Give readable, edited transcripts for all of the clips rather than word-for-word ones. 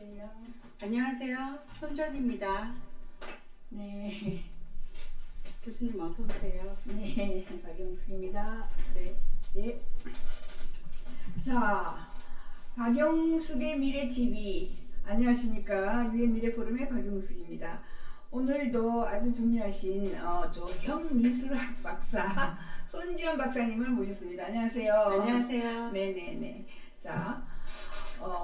안녕하세요. 안녕하세요. 손전입니다. 네, 교수님 어서 오세요. 네, 박영숙입니다. 네. 예. 자, 박영숙의 미래 TV. 안녕하십니까? 유해 미래 포럼의 박영숙입니다. 오늘도 아주 중요하신 조형미술학 박사 손지연 박사님을 모셨습니다. 안녕하세요. 안녕하세요. 네네네. 자,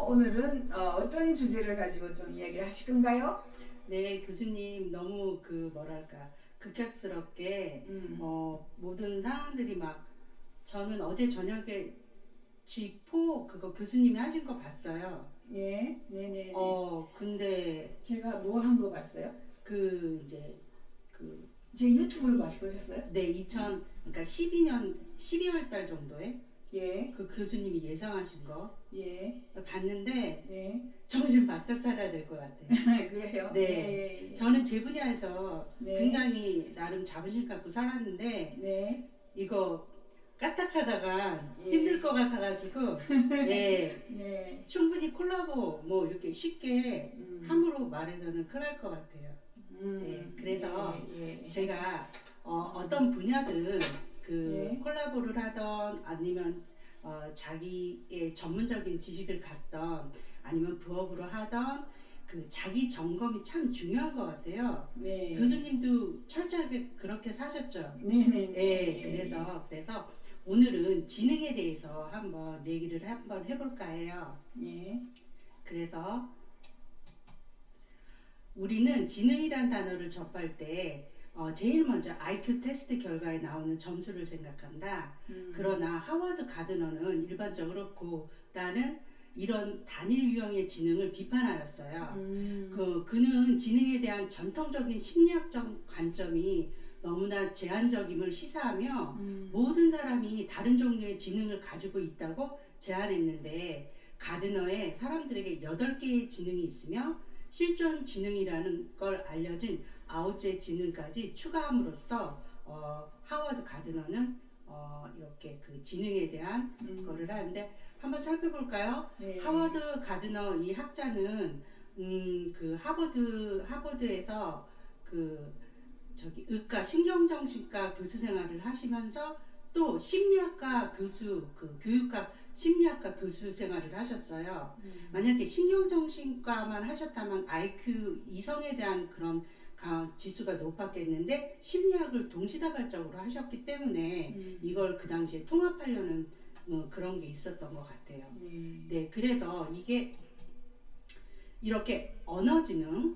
오늘은 어떤 주제를 가지고 좀 이야기를 하실 건가요? 네, 교수님 너무 뭐랄까 급격스럽게 모든 상황들이 막 저는 어제 저녁에 G4 그거 교수님이 하신 거 봤어요. 예, 네네. 근데 제가 뭐 한 거 봤어요? 이제 제 유튜브를 보셨어요? 네, 그러니까 12년 12월 달 정도에 예, 그 교수님이 예상하신 거 예, 봤는데 네. 정신 바짝 차려야 될 것 같아요. 그래요? 네. 예, 예. 저는 제 분야에서 네. 굉장히 나름 자부심 갖고 살았는데 네, 이거 까딱하다가 예. 힘들 것 같아가지고 예, 네. 충분히 콜라보 뭐 이렇게 쉽게 함부로 말해서는 큰일 날 것 같아요. 네, 그래서 예, 예. 제가 어떤 분야든 예. 콜라보를 하던 아니면 자기의 전문적인 지식을 갖던 아니면 부업으로 하던 자기 점검이 참 중요한 것 같아요. 네. 교수님도 철저하게 그렇게 사셨죠. 네네. 네, 그래서 오늘은 지능에 대해서 한번 얘기를 한번 해볼까 해요. 예. 그래서 우리는 지능이란 단어를 접할 때 제일 먼저 IQ 테스트 결과에 나오는 점수를 생각한다. 그러나 하워드 가드너는 일반적으로 고라는 이런 단일 유형의 지능을 비판하였어요. 그는 지능에 대한 전통적인 심리학적 관점이 너무나 제한적임을 시사하며 모든 사람이 다른 종류의 지능을 가지고 있다고 제안했는데 가드너의 사람들에게 8개의 지능이 있으며 실존 지능이라는 걸 알려진 9째 지능까지 추가함으로써 하워드 가드너는 이렇게 그 지능에 대한 거를 하는데 한번 살펴볼까요? 네. 하워드 가드너 이 학자는 하버드에서 의과 신경정신과 교수 생활을 하시면서 또 심리학과 교수 교육학 심리학과 교수 생활을 하셨어요. 만약에 신경정신과만 하셨다면 IQ 이성에 대한 그런 지수가 높았겠는데 심리학을 동시다발적으로 하셨기 때문에 이걸 그 당시에 통합하려는 그런 게 있었던 것 같아요. 네, 그래서 이게 이렇게 언어지능,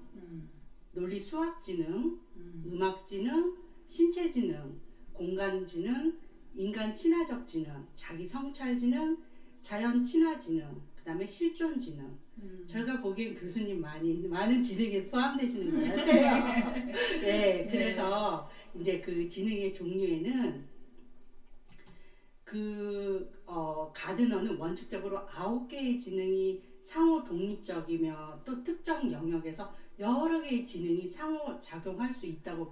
논리수학지능, 음악지능, 신체지능, 공간지능, 인간 친화적 지능, 자기 성찰지능, 자연 친화지능, 그 다음에 실존지능. 저희가 보기엔 교수님 많은 지능에 포함되시는 것 같아요. 네, 그래서 이제 그 지능의 종류에는 가드너는 원칙적으로 9개의 지능이 상호 독립적이며 또 특정 영역에서 여러 개의 지능이 상호 작용할 수 있다고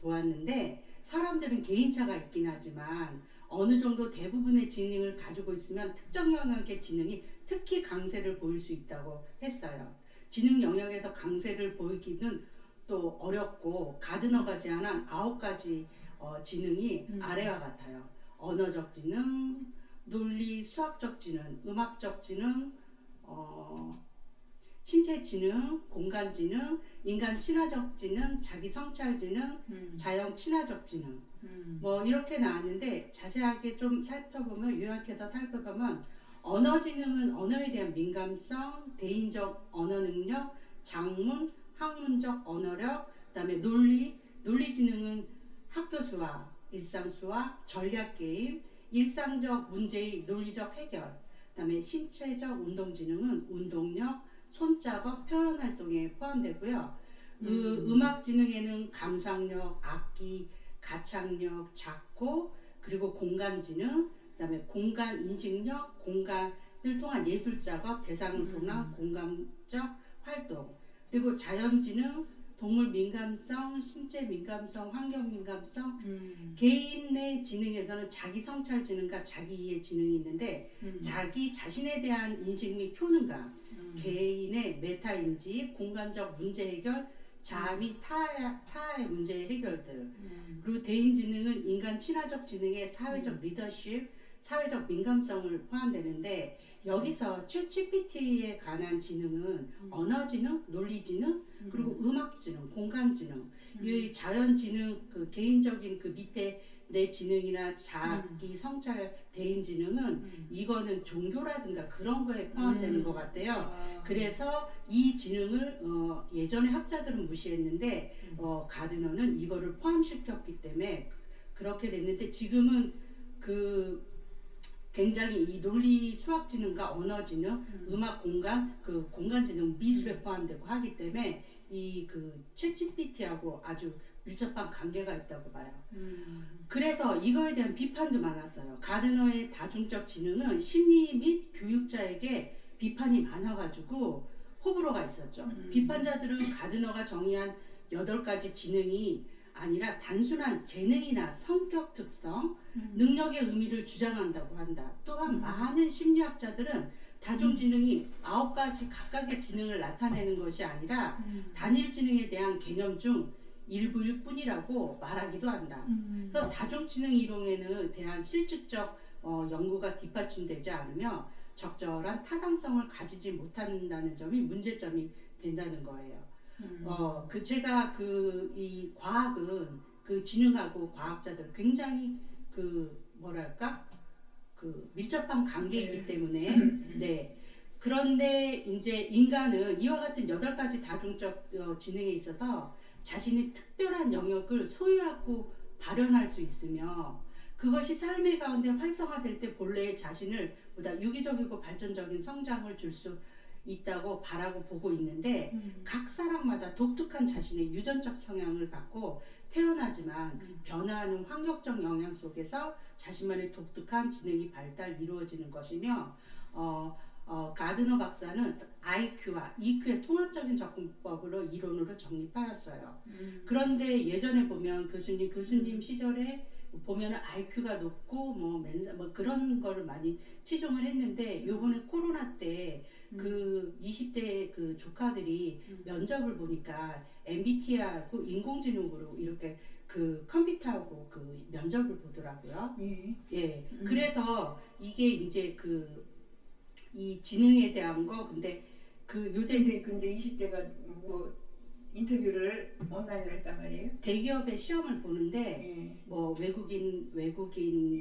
보았는데 사람들은 개인차가 있긴 하지만 어느 정도 대부분의 지능을 가지고 있으면 특정 영역의 지능이 특히 강세를 보일 수 있다고 했어요. 지능 영역에서 강세를 보이기는 또 어렵고 가드너가 제안한 9가지 지능이 아래와 같아요. 언어적 지능, 논리 수학적 지능, 음악적 지능, 신체 지능, 공간 지능, 인간 친화적 지능, 자기 성찰 지능, 자연 친화적 지능. 뭐 이렇게 나왔는데 자세하게 좀 살펴보면 요약해서 살펴보면 언어 지능은 언어에 대한 민감성, 대인적 언어 능력, 작문, 학문적 언어력, 그다음에 논리 지능은 학교 수학, 일상 수학, 전략 게임, 일상적 문제의 논리적 해결, 그다음에 신체적 운동 지능은 운동력, 손작업, 표현 활동에 포함되고요. 음악 지능에는 감상력, 악기, 가창력, 작곡, 그리고 공간 지능, 그다음에 공간 인식력, 공간을 통한 예술 작업, 대상을 통한 공감적 활동, 그리고 자연 지능, 동물 민감성, 신체 민감성, 환경 민감성, 개인의 지능에서는 자기 성찰 지능과 자기 이해 지능이 있는데 자기 자신에 대한 인식 및 효능감, 개인의 메타 인지, 공간적 문제 해결, 자아 및 타의 문제 해결들. 그리고 대인 지능은 인간 친화적 지능의 사회적 리더십, 사회적 민감성을 포함되는데 여기서 챗GPT에 관한 지능은 언어 지능, 논리 지능, 그리고 음악 지능, 공간 지능, 이 자연 지능, 그 개인적인 그 밑에 내 지능이나 자기 성찰 대인 지능은 이거는 종교라든가 그런 거에 포함되는 것 같아요. 그래서 이 지능을 예전에 학자들은 무시했는데 가드너는 이거를 포함시켰기 때문에 그렇게 됐는데 지금은 그 굉장히 이 논리 수학 지능과 언어 지능, 음악 공간, 그 공간 지능 미술에 포함되고 하기 때문에 이 그 챗GPT하고 아주 밀접한 관계가 있다고 봐요. 그래서 이거에 대한 비판도 많았어요. 가드너의 다중적 지능은 심리 및 교육자에게 비판이 많아가지고 호불호가 있었죠. 비판자들은 가드너가 정의한 8가지 지능이 아니라 단순한 재능이나 성격 특성, 능력의 의미를 주장한다고 한다. 또한 많은 심리학자들은 다중지능이 9가지 각각의 지능을 나타내는 것이 아니라 단일 지능에 대한 개념 중 일부일 뿐이라고 말하기도 한다. 그래서 다중지능 이론에는 대한 실질적 연구가 뒷받침되지 않으며 적절한 타당성을 가지지 못한다는 점이 문제점이 된다는 거예요. 제가 이 과학은 그 지능하고 과학자들 굉장히 뭐랄까 밀접한 관계이기 때문에 네. 그런데 이제 인간은 이와 같은 8가지 다중적 지능에 있어서 자신의 특별한 영역을 소유하고 발현할 수 있으며 그것이 삶의 가운데 활성화될 때 본래의 자신을 보다 유기적이고 발전적인 성장을 줄 수 있다고 바라고 보고 있는데 각 사람마다 독특한 자신의 유전적 성향을 갖고 태어나지만 변화하는 환경적 영향 속에서 자신만의 독특한 지능이 이루어지는 것이며 가드너 박사는 IQ와 EQ의 통합적인 접근법으로 이론으로 정립하였어요. 그런데 예전에 보면 교수님 시절에 보면은 IQ가 높고 뭐 그런 거를 많이 치중을 했는데 요번에 코로나 때 그 20대 그 조카들이 면접을 보니까 MBTI하고 인공지능으로 이렇게 그 컴퓨터하고 그 면접을 보더라고요. 예. 그래서 이게 이제 이 지능에 대한 거 근데 요새 근데 20대가 뭐 인터뷰를 온라인으로 했단 말이에요? 대기업의 시험을 보는데 뭐 외국인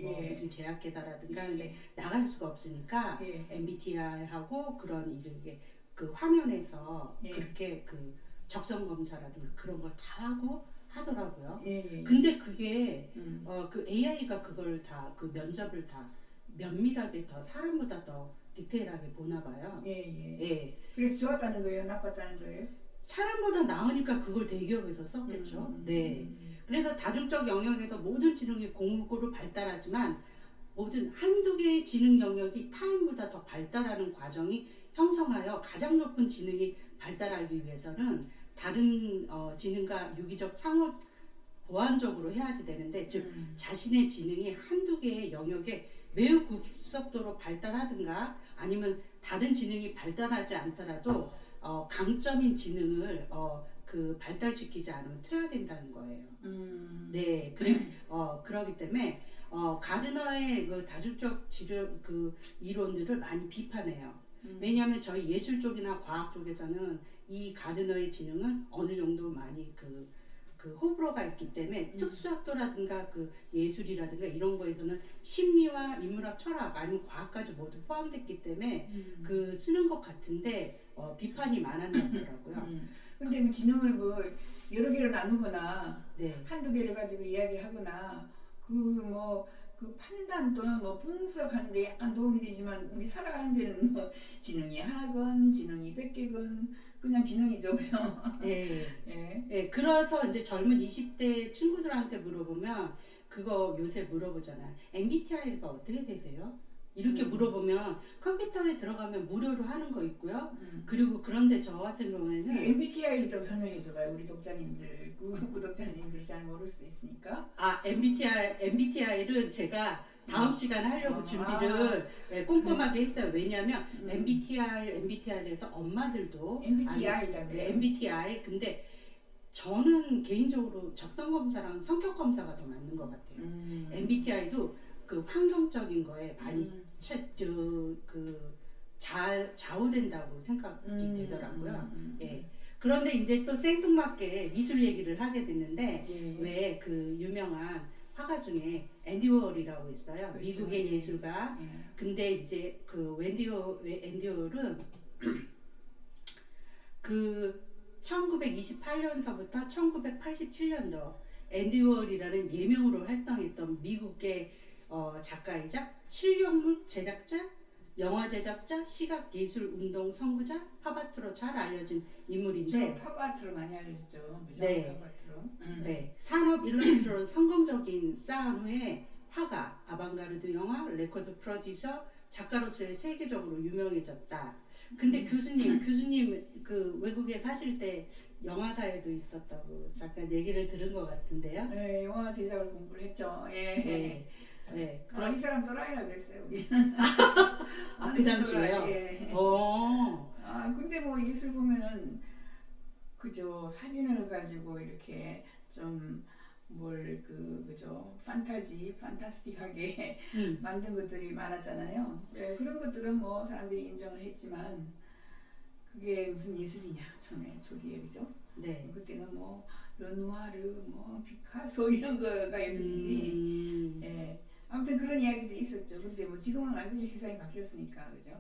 뭐 무슨 제약회사라든가 근데 나갈 수가 없으니까 MBTI하고 그런 이렇게 그 화면에서 그렇게 그 적성 검사라든가 그런 걸 다 하고 하더라고요. 근데 그게 그 AI가 그걸 다 그 면접을 다 면밀하게 더 사람보다 더 디테일하게 보나 봐요. 예. 그래서 좋았다는 거예요? 나빴다는 거예요? 사람보다 나으니까 그걸 대기업에서 썼겠죠. 네. 그래서 다중적 영역에서 모든 지능이 골고루 발달하지만 모든 한두 개의 지능 영역이 타인보다 더 발달하는 과정이 형성하여 가장 높은 지능이 발달하기 위해서는 다른 지능과 유기적 상호 보완적으로 해야지 되는데 즉 자신의 지능이 한두 개의 영역에 매우 급속도로 발달하든가 아니면 다른 지능이 발달하지 않더라도 강점인 지능을 발달시키지 않으면 퇴화된다는 거예요. 네, 그러기 때문에 가드너의 그 다중적 지능 그 이론들을 많이 비판해요. 왜냐하면 저희 예술 쪽이나 과학 쪽에서는 이 가드너의 지능을 어느 정도 많이 그 호불호가 있기 때문에 특수학교라든가 그 예술이라든가 이런 거에서는 심리와 인문학, 철학 아니면 과학까지 모두 포함됐기 때문에 그 쓰는 것 같은데 비판이 많았더라고요. 근데 뭐 지능을 뭐 여러 개로 나누거나 네. 한두 개를 가지고 이야기를 하거나 그 판단 또는 뭐 분석하는데 약간 도움이 되지만 우리 살아가는 데는 뭐 지능이 하나건 지능이 100개건 그냥 지능이죠, 그죠? 예. 그래서 이제 젊은 20대 친구들한테 물어보면 그거 요새 물어보잖아요. MBTI가 어떻게 되세요? 이렇게 물어보면 컴퓨터에 들어가면 무료로 하는 거 있고요. 음. 그리고 그런데 저 같은 경우에는 MBTI를 좀 설명해 줘봐요. 우리 독자님들, 구독자님들이 잘 모를 수도 있으니까. MBTI를 제가 다음 시간에 하려고 준비를 꼼꼼하게 했어요. 왜냐하면 MBTI에서 엄마들도 MBTI라고 그래요. MBTI 근데 저는 개인적으로 적성검사랑 성격검사가 더 맞는 것 같아요. MBTI도 그 환경적인 거에 많이 좌우된다고 생각이 되더라고요. 예. 그런데 이제 또 생뚱맞게 미술 얘기를 하게 됐는데 예. 왜 그 유명한 화가 중에 앤디 워홀이라고 있어요. 그렇죠. 미국의 예술가. 예. 근데 이제 그 앤디 워홀은 그 1928년서부터 1987년도 앤디 워홀이라는 예명으로 활동했던 미국의 작가이자 실용물 제작자, 영화 제작자, 시각 예술 운동 선구자, 팝아트로 잘 알려진 인물인데 팝아트로 많이 알려졌죠. 그죠? 네. 팝아트로. 네, 산업 일러스트로 성공적인 쌓은 후에 화가, 아방가르드 영화, 레코드 프로듀서, 작가로서의 세계적으로 유명해졌다. 근데 교수님 그 외국에 사실 때 영화사에도 있었다고 잠깐 얘기를 들은 것 같은데요. 네, 영화 제작을 공부를 했죠. 예. 네. 네. 이 사람 또라이라 그랬어요. 우리. 그 당시에요? 예. 근데 뭐 예술 보면은 그죠, 사진을 가지고 이렇게 좀 그죠, 판타스틱하게 만든 것들이 많았잖아요. 네, 그런 것들은 뭐 사람들이 인정을 했지만 그게 무슨 예술이냐 처음에 초기에, 그죠? 네. 그때는 뭐 르누아르, 뭐 피카소 이런 거가 예술이지. 예. 아무튼 그런 이야기들이 있었죠. 근데 뭐 지금은 완전히 세상이 바뀌었으니까, 그죠?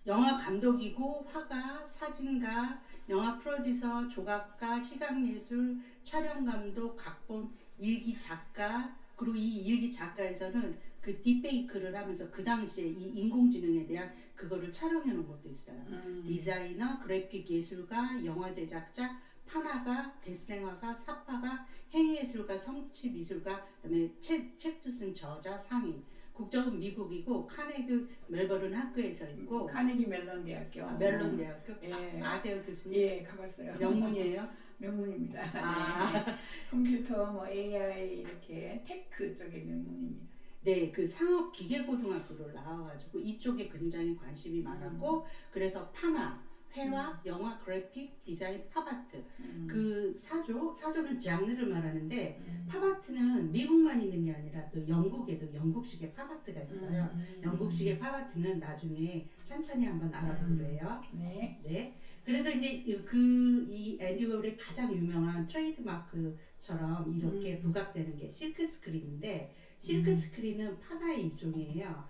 영화 감독이고 화가, 사진가, 영화 프로듀서, 조각가, 시각예술, 촬영감독, 각본, 일기 작가, 그리고 이 일기 작가에서는 그 딥페이크를 하면서 그 당시에 이 인공지능에 대한 그거를 촬영해 놓은 것도 있어요. 디자이너, 그래픽 예술가, 영화 제작자, 판화가, 데생화가, 사파가, 행위예술가, 성취미술가, 그다음에 책도 쓴 저자, 상인. 국적은 미국이고 카네기 멜버른 학교에서 있고 카네기 멜론 대학교. 멜론 대학교. 예. 아세요 교수님? 예, 가봤어요. 명문이에요? 명문입니다. 아. 컴퓨터, 뭐 AI 이렇게 테크 쪽의 명문입니다. 네, 그 상업 기계고등학교를 나와가지고 이쪽에 굉장히 관심이 많았고 그래서 판화, 회화, 영화, 그래픽, 디자인, 팝아트 그 사조는 장르를 말하는데 팝아트는 미국만 있는 게 아니라 또 영국에도 영국식의 팝아트가 있어요. 영국식의 팝아트는 나중에 찬찬히 한번 알아보기로 해요. 네. 네. 그래서 이제 이 앤디 워홀의 가장 유명한 트레이드마크처럼 이렇게 부각되는 게 실크 스크린인데 실크 스크린은 판화의 일종이에요.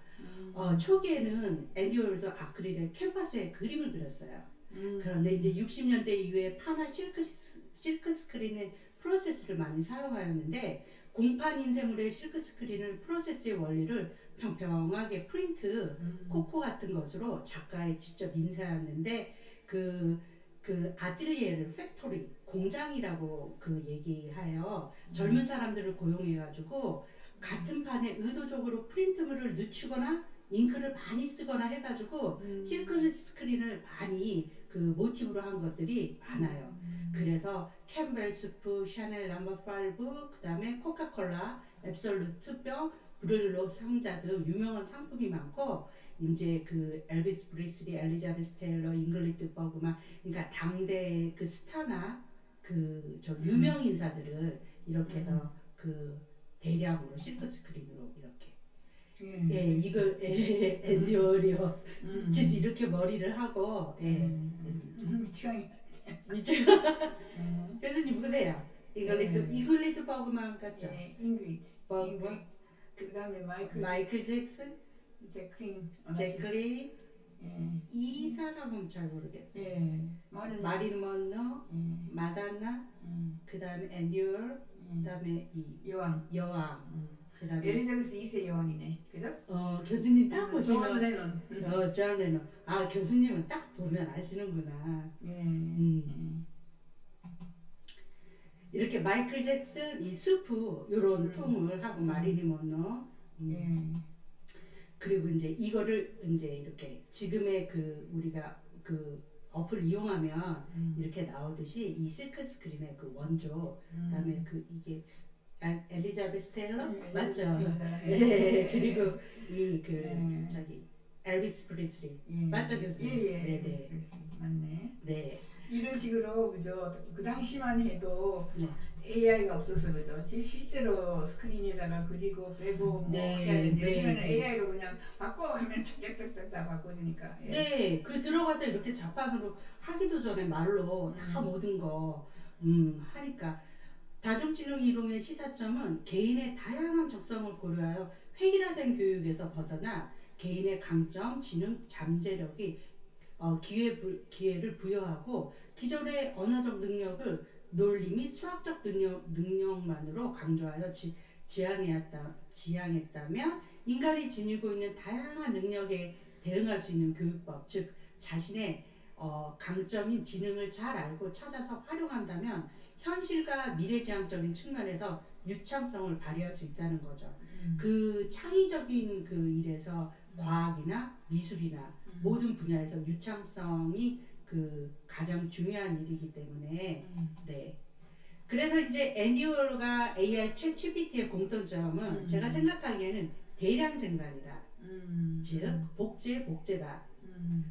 초기에는 앤디 워홀도 아크릴에 캔버스에 그림을 그렸어요. 그런데 이제 60년대 이후에 판화 실크 스크린의 프로세스를 많이 사용하였는데 공판 인쇄물의 실크 스크린을 프로세스의 원리를 평평하게 프린트, 코코 같은 것으로 작가에 직접 인쇄하였는데 그 아틀리에를 팩토리, 공장이라고 그 얘기하여 젊은 사람들을 고용해가지고 같은 판에 의도적으로 프린트물을 늦추거나 잉크를 많이 쓰거나 해가지고 실크 스크린을 많이 그 모티브로 한 것들이 많아요. 그래서 캠벨 수프, 샤넬 넘버 5, 그 다음에 코카콜라, 앱솔루트 병, 브룰로 상자 등 유명한 상품이 많고 이제 그 엘비스 프리슬리, 엘리자베스 테일러, 잉글리드 버그만 그러니까 당대 그 스타나 그 저 유명 인사들을 이렇게 해서 그 대량으로 실크 스크린으로 이렇게 예, 이걸 앤디 워홀이요. 이렇게 머리를 하고 미치광이. 교수님 보세요. 이글리드 버그만 같죠? 예, 잉그리드. 버그. 그다음에 마이클 잭슨, 제클린. 제클리. 예. 이 사람은 잘 모르겠어요. 예. 마린 먼로, 마다나, 그다음에 앤디 워홀, 그다음에 이 여왕. 그다음에 엘리자베스 2세 여왕이네. 그죠? 교수님 딱 보시면 존 레논. 존 레논. 교수님은 딱 보면 아시는구나. 이렇게 마이클 잭슨 이 수프 요런 통을 하고 마릴린 먼로. 그리고 이제 이거를 이제 이렇게 지금의 그 우리가 그 어플 이용하면 이렇게 나오듯이 이 실크 스크린의 그 원조, 그다음에 그 이게 엘리자베스 테일러 맞죠? 네. 그리고 이 그 저기 엘비스 프리슬리 맞죠 교수님? 네네. 맞네. 네. 이런 식으로 그죠. 그 당시만 해도 네. AI가 없어서 그죠. 지금 실제로 스크린에다가 그리고 빼고 뭐 네, 해야 되는데 네, 요즘에는 네. AI로 그냥 바꿔 하면 짝짝짝짝 다 바꿔주니까. 예. 네, 그 들어가서 이렇게 자판으로 하기도 전에 말로 다 모든 거 하니까 다중지능 이론의 시사점은 개인의 다양한 적성을 고려하여 획일화된 교육에서 벗어나 개인의 강점, 지능, 잠재력이 기회를 부여하고 기존의 언어적 능력을 논리 및 수학적 능력만으로 강조하여 지향했다면 인간이 지니고 있는 다양한 능력에 대응할 수 있는 교육법, 즉 자신의 강점인 지능을 잘 알고 찾아서 활용한다면 현실과 미래지향적인 측면에서 유창성을 발휘할 수 있다는 거죠. 그 창의적인 그 일에서 과학이나 미술이나 모든 분야에서 유창성이 그 가장 중요한 일이기 때문에 네. 그래서 이제 애니얼과 AI 챗 GPT의 공통점은 제가 생각하기에는 대량 생산이다. 즉 복제다.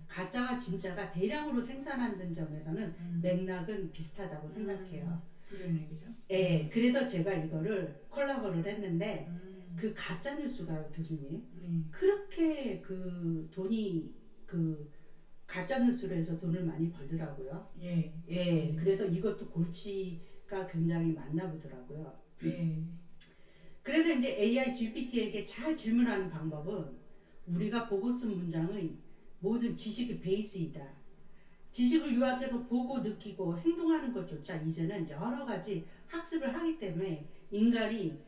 가짜와 진짜가 대량으로 생산하는 점에서는 맥락은 비슷하다고 생각해요. 그런 얘기죠. 예, 그래서 제가 이거를 콜라보를 했는데 그 가짜 뉴스가요, 교수님. 그렇게 그 돈이 그 가짜 뉴스로 해서 돈을 많이 벌더라고요. 예. 예, 그래서 이것도 골치가 굉장히 많나 보더라고요. 예. 그래서 이제 AI GPT에게 잘 질문하는 방법은 우리가 보고 쓴 문장의 모든 지식의 베이스이다. 지식을 요약해서 보고 느끼고 행동하는 것조차 이제는 여러 가지 학습을 하기 때문에 인간이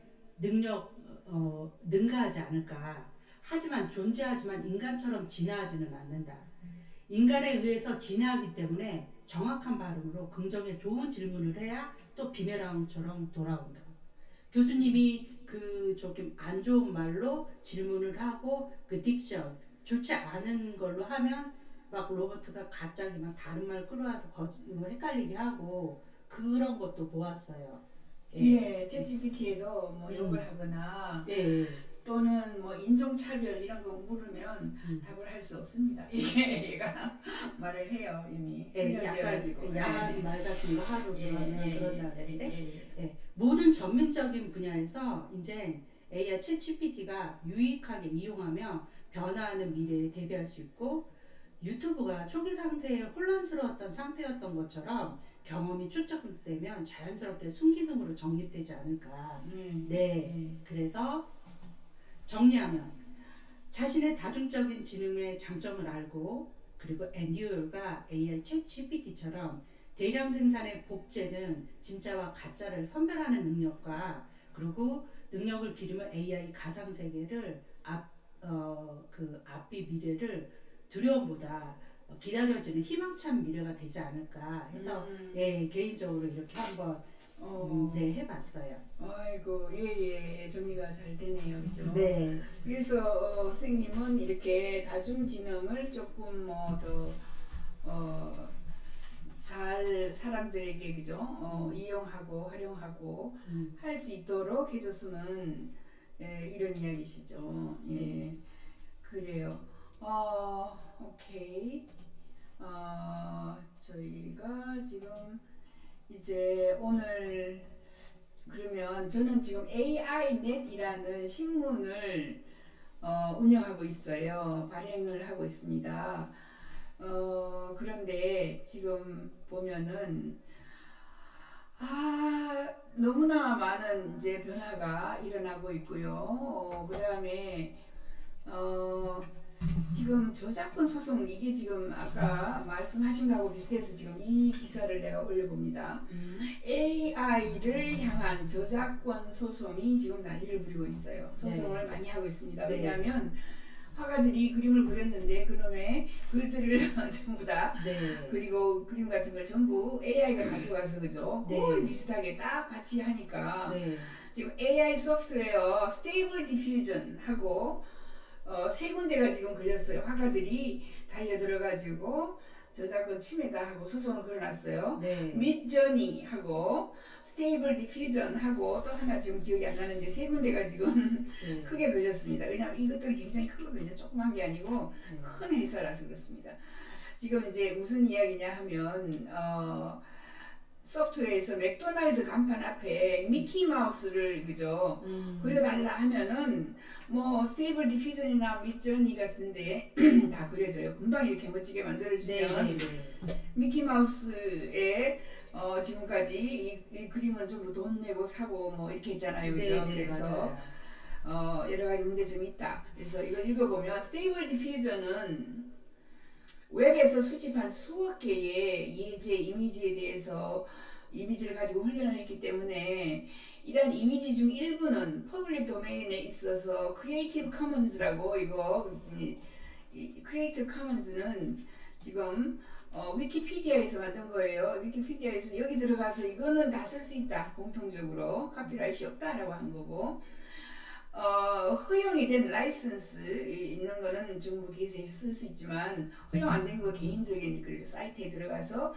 능가하지 않을까. 하지만 존재하지만 인간처럼 진화하지는 않는다. 인간에 의해서 진화하기 때문에 정확한 발음으로 긍정의 좋은 질문을 해야 또 비메랑처럼 돌아온다. 교수님이 그 조금 안 좋은 말로 질문을 하고 그 딕션 좋지 않은 걸로 하면 막 로봇가 갑자기 막 다른 말 끌어와서 헷갈리게 하고 그런 것도 보았어요. 예, 챗GPT에도 뭐 욕을 하거나 예. 또는 뭐 인종차별 이런 거 물으면 답을 할 수 없습니다. 이게 얘가 말을 해요 이미. 약간 야한 말 같은 거 하고 그런다 그랬는데 예. 모든 전민적인 분야에서 이제 AI 챗 GPT가 유익하게 이용하며 변화하는 미래에 대비할 수 있고 유튜브가 초기 상태에 혼란스러웠던 상태였던 것처럼 경험이 축적되면 자연스럽게 순기능으로 정립되지 않을까. 네. 그래서 정리하면 자신의 다중적인 지능의 장점을 알고 그리고 엔듀얼과 AI 챗 GPT처럼 대량 생산의 복제는 진짜와 가짜를 선별하는 능력과 그리고 능력을 기르면 AI 가상 세계를 앞뒤 미래를 두려움보다 기다려지는 희망찬 미래가 되지 않을까 해서 개인적으로 이렇게 한번 해봤어요. 아이고 예예 정리가 잘 되네요, 그죠? 네. 그래서 선생님은 이렇게 다중지능을 조금 잘 사람들에게 그죠? 이용하고 활용하고 할 수 있도록 해줬으면 이런 이야기시죠. 예, 그래요. 오케이. 저희가 지금 이제 오늘 그러면 저는 지금 AINet이라는 신문을 운영하고 있어요. 발행을 하고 있습니다. 그런데 지금 보면은 너무나 많은 이제 변화가 일어나고 있고요. 그다음에 지금 저작권 소송 이게 지금 아까 말씀하신 거하고 비슷해서 지금 이 기사를 내가 올려봅니다. AI를 향한 저작권 소송이 지금 난리를 부리고 있어요. 소송을 많이 하고 있습니다. 왜냐하면 화가들이 그림을 그렸는데 그놈의 글들을 전부 다 그리고 그림 같은 걸 전부 AI가 가져가서 그죠? 거의 비슷하게 딱 같이 하니까 지금 AI 소프트웨어 스테이블 디퓨전 하고 세 군데가 지금 걸렸어요. 화가들이 달려들어가지고 저작권 침해다 하고 소송을 걸어놨어요. 네. 미드저니 하고 스테이블 디퓨전 하고 또 하나 지금 기억이 안 나는데 세 군데가 지금 네. 크게 걸렸습니다. 왜냐하면 이것들은 굉장히 크거든요. 조그만 게 아니고 네. 큰 회사라서 그렇습니다. 지금 이제 무슨 이야기냐 하면 소프트웨어에서 맥도날드 간판 앞에 미키 마우스를 그죠 그려달라 하면은 뭐 스테이블 디퓨전이나 미드저니 같은데 다 그려져요. 금방 이렇게 멋지게 만들어주면 네. 네. 미키 마우스에 지금까지 이 그림은 전부 돈 내고 사고 뭐 이렇게 했잖아요. 그죠? 네. 그래서 맞아요. 여러 가지 문제점이 있다. 그래서 이걸 읽어보면 스테이블 디퓨전은 웹에서 수집한 수억 개의 예제 이미지에 대해서 이미지를 가지고 훈련을 했기 때문에 이러한 이미지 중 일부는 퍼블릭 도메인에 있어서 크리에이티브 커먼즈라고 이거 크리에이티브 커먼즈는 지금 위키피디아에서 만든 거예요. 위키피디아에서 여기 들어가서 이거는 다 쓸 수 있다. 공통적으로 카피라이트이 없다라고 한 거고 허용이 된 라이선스 있는 거는 정부 기사에서 쓸 수 있지만 허용 안 된 거 개인적인 그 사이트에 들어가서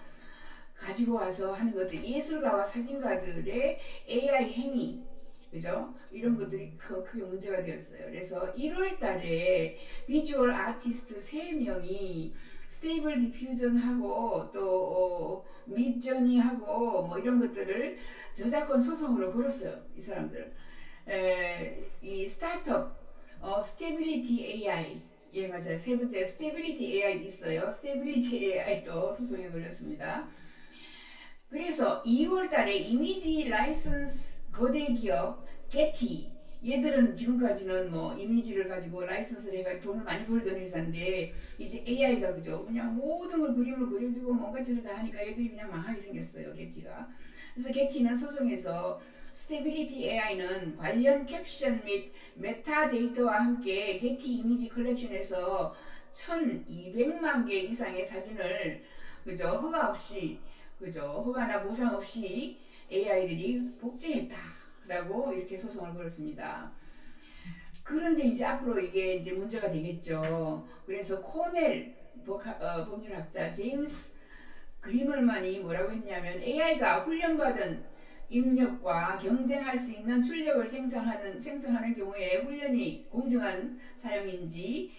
가지고 와서 하는 것들 예술가와 사진가들의 AI 행위 그죠? 이런 것들이 크게 문제가 되었어요. 그래서 1월 달에 비주얼 아티스트 3명이 스테이블 디퓨전하고 또 미드저니하고 뭐 이런 것들을 저작권 소송으로 걸었어요. 이 사람들. 이 스타트업 스테빌리티 AI 예 맞아요. 세 번째 스테빌리티 AI 있어요. 스테빌리티 AI도 소송에 걸렸습니다. 그래서 2월 달에 이미지 라이선스 거대 기업 게티 얘들은 지금까지는 뭐 이미지를 가지고 라이선스를 해가지고 돈을 많이 벌던 회사인데 이제 AI가 그죠 그냥 모든 걸 그림을 그려주고 뭔가 짓을 다 하니까 얘들이 그냥 망하게 생겼어요. 게티가. 그래서 게티는 소송에서 스테빌리티 AI는 관련 캡션 및 메타 데이터와 함께 게티 이미지 컬렉션에서 1,200만 개 이상의 사진을 그죠 허가 없이 그죠 허가나 보상 없이 AI들이 복제했다라고 이렇게 소송을 걸었습니다. 그런데 이제 앞으로 이게 이제 문제가 되겠죠. 그래서 코넬 법률학자 제임스 그리멀만이 뭐라고 했냐면 AI가 훈련받은 입력과 경쟁할 수 있는 출력을 생성하는 경우에 훈련이 공정한 사용인지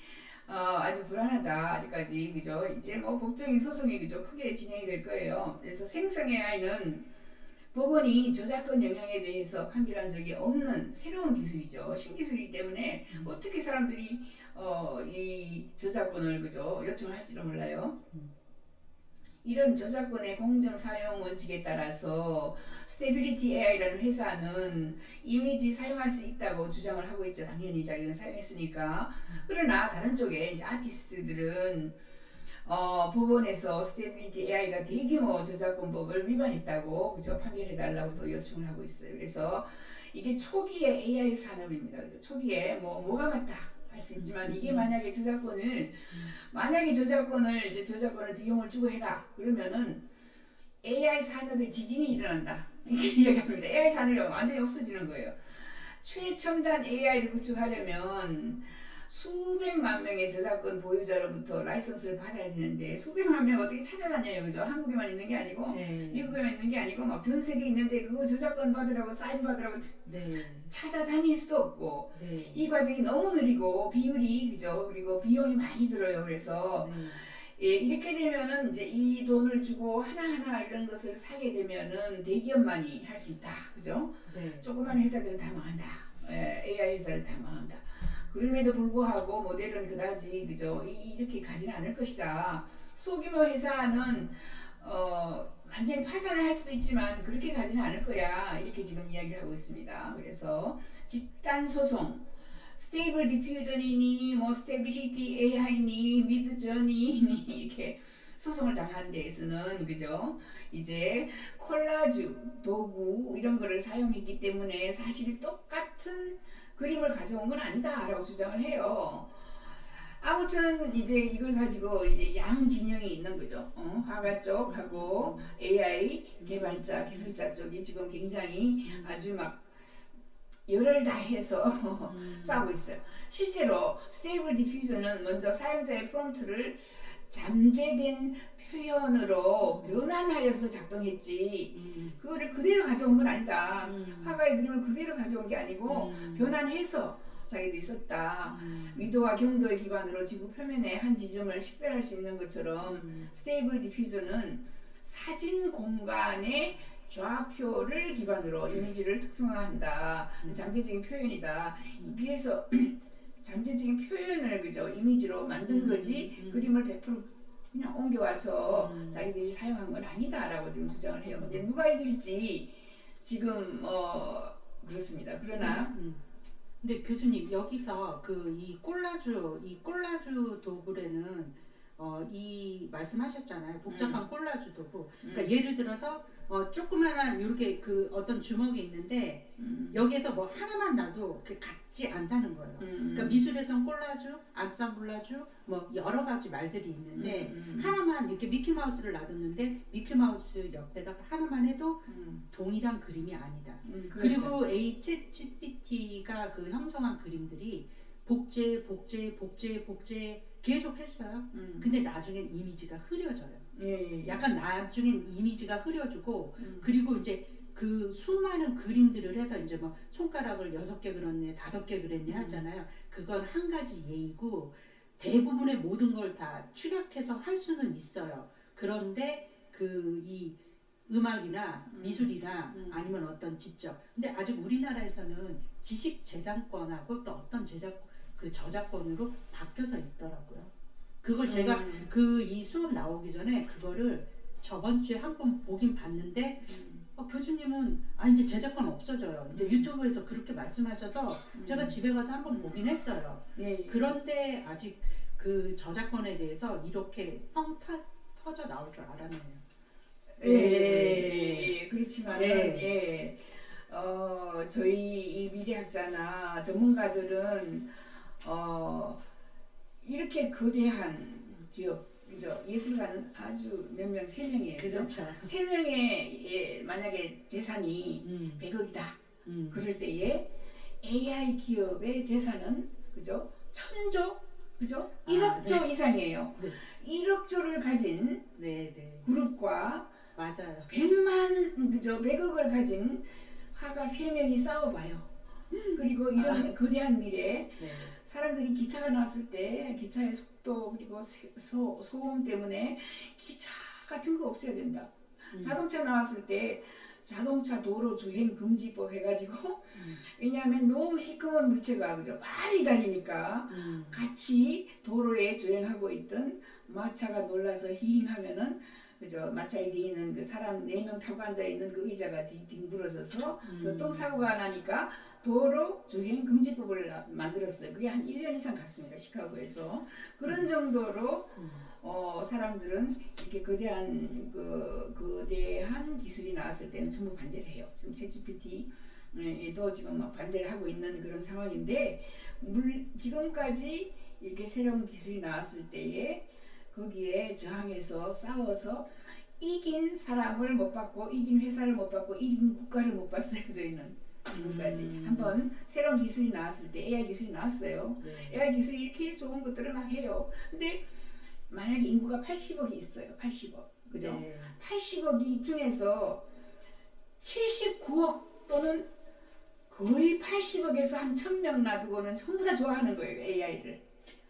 아주 불안하다 아직까지 그죠 이제 뭐 법적인 소송이 그죠 크게 진행이 될 거예요. 그래서 생성 AI는 법원이 저작권 영향에 대해서 판결한 적이 없는 새로운 기술이죠. 신기술이기 때문에 어떻게 사람들이 이 저작권을 그죠 요청을 할지도 몰라요. 이런 저작권의 공정 사용 원칙에 따라서 스테빌리티 AI라는 회사는 이미지 사용할 수 있다고 주장을 하고 있죠. 당연히 자기는 사용했으니까. 그러나 다른 쪽에 이제 아티스트들은 법원에서 스테빌리티 AI가 대규모 저작권법을 위반했다고 그죠 판결해달라고 또 요청을 하고 있어요. 그래서 이게 초기의 AI 산업입니다. 그죠? 초기에 뭐가 맞다. 할 수 있지만 이게 만약에 저작권을 이제 저작권을 비용을 주고 해라 그러면은 AI 산업에 지진이 일어난다 이렇게 이야기합니다. AI 산업이 완전히 없어지는 거예요. 최첨단 AI를 구축하려면 수백만 명의 저작권 보유자로부터 라이선스를 받아야 되는데 수백만 명 어떻게 찾아다녀요, 그죠? 한국에만 있는 게 아니고 미국에만 있는 게 아니고 막 전 세계에 있는데 그거 저작권 받으라고 사인 받으라고 찾아다닐 수도 없고 이 과정이 너무 느리고 비율이 그죠? 그리고 비용이 많이 들어요. 그래서 예, 이렇게 되면은 이제 이 돈을 주고 하나하나 이런 것을 사게 되면은 대기업만이 할 수 있다, 그죠? 조그만 회사들은 다 망한다. 예, AI 회사를 다 망한다. 그럼에도 불구하고 모델은 그다지 그죠 이렇게 가지는 않을 것이다. 소규모 회사는 완전히 파산을 할 수도 있지만 그렇게 가지는 않을 거야. 이렇게 지금 이야기를 하고 있습니다. 그래서 집단 소송, 스테이블 디퓨전이니 뭐 스테빌리티 AI니 미드저니니 이렇게 소송을 당하는 데에서는 그죠 이제 콜라주 도구 이런 거를 사용했기 때문에 사실 똑같은 그림을 가져온 건 아니다라고 주장을 해요. 아무튼 이제 이걸 가지고 이제 양 진영이 있는 거죠. 화가 쪽하고 AI 개발자, 기술자 쪽이 지금 굉장히 아주 막 열을 다해서 싸우고 있어요. 실제로 스테이블 디퓨저는 먼저 사용자의 프롬프트를 잠재된 표현으로 변환하여서 작동했지 그거를 그대로 가져온 건 아니다. 화가의 그림을 그대로 가져온 게 아니고 변환해서 자기들이 썼다. 위도와 경도의 기반으로 지구 표면의 한 지점을 식별할 수 있는 것처럼 스테이블 디퓨저는 사진 공간의 좌표를 기반으로 이미지를 특성화한다. 잠재적인 표현이다. 그래서 잠재적인 표현을 그죠 이미지로 만든 거지 그림을 100% 그냥 옮겨와서 자기들이 사용한 건 아니다라고 지금 주장을 해요. 근데 누가 이길지 지금 그렇습니다. 그러나 근데 교수님 여기서 그 이 콜라주 도구에는 이 말씀하셨잖아요. 복잡한 콜라주 도구. 그러니까 예를 들어서 조그만한 이렇게 그 어떤 주먹이 있는데 여기에서 뭐 하나만 놔도 그 같지 않다는 거예요. 그러니까 미술에선 콜라주, 안상블라주 뭐 여러 가지 말들이 있는데 하나만 이렇게 미키마우스를 놔뒀는데 미키마우스 옆에다가 하나만 해도 동일한 그림이 아니다. 그렇죠. 그리고 HGPT가 그 형성한 그림들이 복제 계속 했어요. 근데 나중엔 이미지가 흐려져요. 예. 약간 나중엔 이미지가 흐려지고 그리고 이제 그 수많은 그림들을 해서 이제 뭐 손가락을 6개 그렸네 5개 그렸네 하잖아요. 그건 한 가지 예이고 대부분의 모든 걸 다 축약해서 할 수는 있어요. 그런데 그 이 음악이나 미술이나 아니면 어떤 지적 근데 아직 우리나라에서는 지식 재산권하고 또 어떤 그 저작권으로 바뀌어서 있더라고요. 그걸 제가 그 이 수업 나오기 전에 그거를 저번 주에 한 번 보긴 봤는데 교수님은 이제 저작권 없어져요. 이제 유튜브에서 그렇게 말씀하셔서 제가 집에 가서 한 번 보긴 했어요. 그런데 아직 그 저작권에 대해서 이렇게 터져 나올 줄 알았네요. 그렇지만 저희 이 미래학자나 전문가들은 이렇게 거대한 기업, 그죠? 예술가는 아주 몇 명, 3명이에요. 그렇죠. 3명의 만약에 재산이 100억이다. 그럴 때에 AI 기업의 재산은 그죠? 1000조, 그죠? 1억조 네. 이상이에요. 네. 1억조를 가진 그룹과 맞아요. 100억을 가진 화가 3명이 싸워봐요. 그리고 이런 거대한 미래에 사람들이 기차가 나왔을 때 기차의 속도 그리고 소음 때문에 기차 같은 거 없애야 된다. 자동차 나왔을 때 자동차 도로 주행 금지법 해가지고 왜냐하면 너무 시커먼 물체가 그죠 빨리 달리니까 같이 도로에 주행하고 있던 마차가 놀라서 히잉하면은 그죠 마차에 뒤에 있는 그 사람 4명 타고 앉아 있는 그 의자가 뒹굴어져서 교통사고가 나니까 도로 주행 금지법을 만들었어요. 그게 한 1년 이상 갔습니다. 시카고에서. 그런 정도로 사람들은 이렇게 거대한 기술이 나왔을 때는 전부 반대를 해요. 지금 챗GPT도 지금 막 반대를 하고 있는 그런 상황인데 지금까지 이렇게 새로운 기술이 나왔을 때에 거기에 저항해서 싸워서 이긴 사람을 못 받고 이긴 회사를 못 받고 이긴 국가를 못 봤어요. 저희는 지금까지 한번 새로운 기술이 나왔을 때 AI 기술이 나왔어요. AI 기술이 이렇게 좋은 것들을 막 해요. 근데 만약에 인구가 80억이 있어요. 80억 그죠? 80억이 중에서 79억 또는 거의 80억에서 한 1000명 놔두고는 전부 다 좋아하는 거예요. AI를.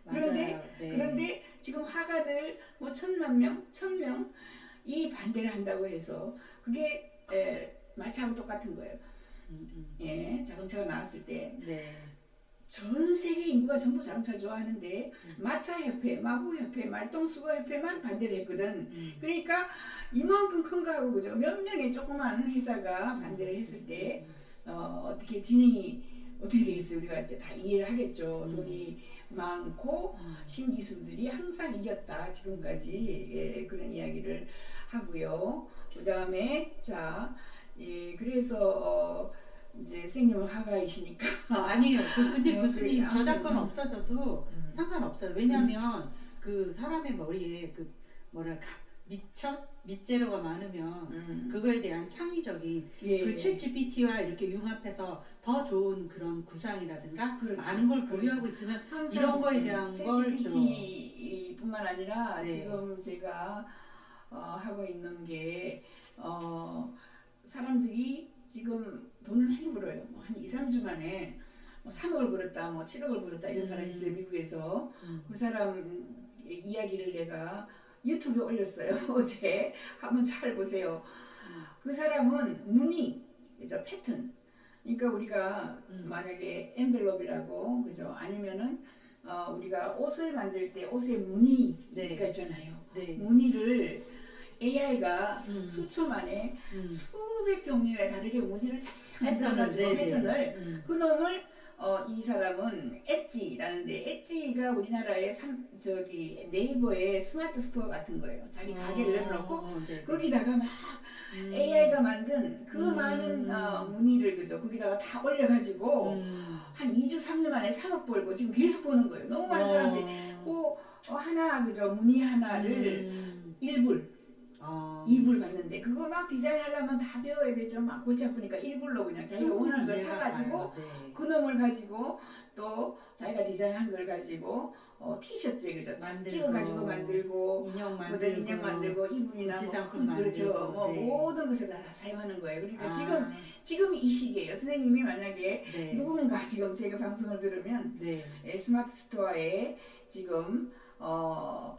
그런데 지금 화가들 뭐 1000만 명, 1000명 이 반대를 한다고 해서 그게 마차하고 똑같은 거예요. 자동차가 나왔을 때 전 세계 인구가 전부 자동차를 좋아하는데 마차협회, 마구협회, 말동수거협회만 반대를 했거든. 그러니까 이만큼 큰 거하고 그죠? 몇 명의 조그만 회사가 반대를 했을 때 어떻게 진행이 어떻게 되겠어요? 우리가 이제 다 이해를 하겠죠. 돈이 많고 신기술들이 항상 이겼다 지금까지 그런 이야기를 하고요. 그 다음에 그래서 이제 선생님은 화가이시니까 아니에요. 근데 교수님 저작권 없어져도 상관없어요. 왜냐하면 그 사람의 머리에 그 뭐랄까 밑재료가 많으면 그거에 대한 창의적인 예. 그 챗GPT와 이렇게 융합해서 더 좋은 그런 구상이라든가 그렇죠. 많은 걸 보유하고 있으면 이런 거에 대한 걸 좀. 챗GPT뿐만 아니라 네. 지금 제가 하고 있는 게 사람들이 지금 돈을 많이 벌어요. 뭐한 2, 3주 만에 뭐 3억을 벌었다, 뭐 7억을 벌었다 이런 사람이 있어요. 미국에서. 그 사람 이야기를 내가 유튜브에 올렸어요. 어제 한번 잘 보세요. 그 사람은 무늬, 그죠? 패턴. 그러니까 우리가 만약에 엔벨롭이라고 그죠? 아니면은 우리가 옷을 만들 때 옷에 무늬가 네. 있잖아요. 네. 무늬를 AI가 수초 만에 수백 종류의 다르게 무늬를 자세히 만들어가지고 패턴을 그 놈을 이 사람은 엣지라는데 엣지가 우리나라의 네이버의 스마트 스토어 같은 거예요. 자기 가게를 내놓고 네. 거기다가 막 AI가 만든 그 많은 무늬를 그죠 거기다가 다 올려가지고 한 2주 3주 만에 3억 벌고 지금 계속 보는 거예요. 너무 많은 사람들이 그 하나 그죠 무늬 하나를 1불 2불 받는데 그거 막 디자인 하려면 다 배워야 되죠. 막 골치 아프니까 1불로 그냥 자기가 원하는 걸 사가지고 네. 그 놈을 가지고 또 자기가 디자인한 걸 가지고 티셔츠 그죠 찍어가지고 만들고 인형 모델 인형 만들고 이불이나 지상품 뭐 그렇죠. 만들고, 뭐 네. 모든 것에 다 사용하는 거예요. 그러니까 지금 이 시기예요. 선생님이 만약에 네. 누군가 지금 제가 방송을 들으면 네. 스마트 스토어에 지금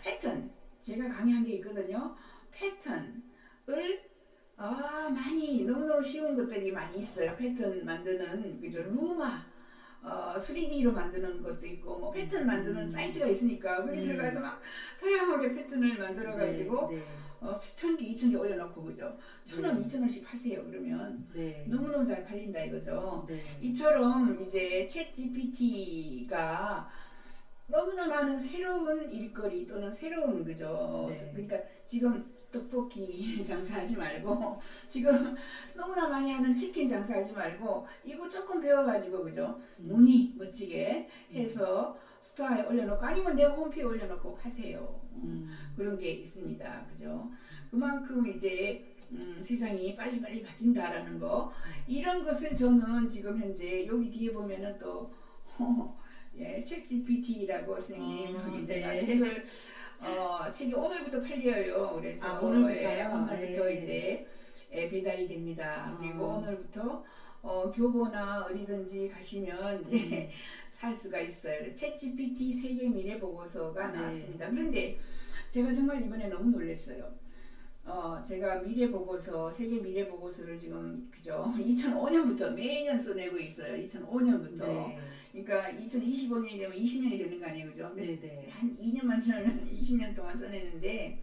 패턴 제가 강의한 게 있거든요. 패턴을 많이 너무너무 쉬운 것들이 많이 있어요. 패턴 만드는 그죠 루마 3D로 만드는 것도 있고 뭐 패턴 만드는 사이트가 있으니까 거기 들어가서 막 다양하게 패턴을 만들어 가지고 네. 1000개, 2000개 올려놓고 그죠 1000원, 네. 2000원씩 하세요. 그러면 네. 너무너무 잘 팔린다 이거죠. 네. 이처럼 이제 챗 GPT가 너무나 많은 새로운 일거리 또는 새로운 그죠. 네. 그러니까 지금 떡볶이 장사하지 말고 지금 너무나 많이 하는 치킨 장사하지 말고 이거 조금 배워가지고 그죠 무늬 멋지게 해서 스토어에 올려놓고 아니면 내 홈페이지에 올려놓고 파세요. 그런 게 있습니다. 그죠. 그만큼 이제 세상이 빨리빨리 바뀐다라는 거 이런 것을 저는 지금 현재 여기 뒤에 보면은 또 예, 챗 GPT라고 선생님 여기 제가 네. 책이 오늘부터 팔려요. 그래서 오늘부터요? 오늘부터 네. 이제 배달이 됩니다. 그리고 오늘부터 교보나 어디든지 가시면 살 수가 있어요. 챗 GPT 세계 미래 보고서가 나왔습니다. 그런데 제가 정말 이번에 너무 놀랐어요. 제가 미래 보고서 세계 미래 보고서를 지금 그죠 2005년부터 매년 써내고 있어요. 2005년부터. 네. 그러니까 2025년이 되면 20년이 되는 거 아니에요, 그죠? 네. 한 2년만 지나면 20년 동안 써내는데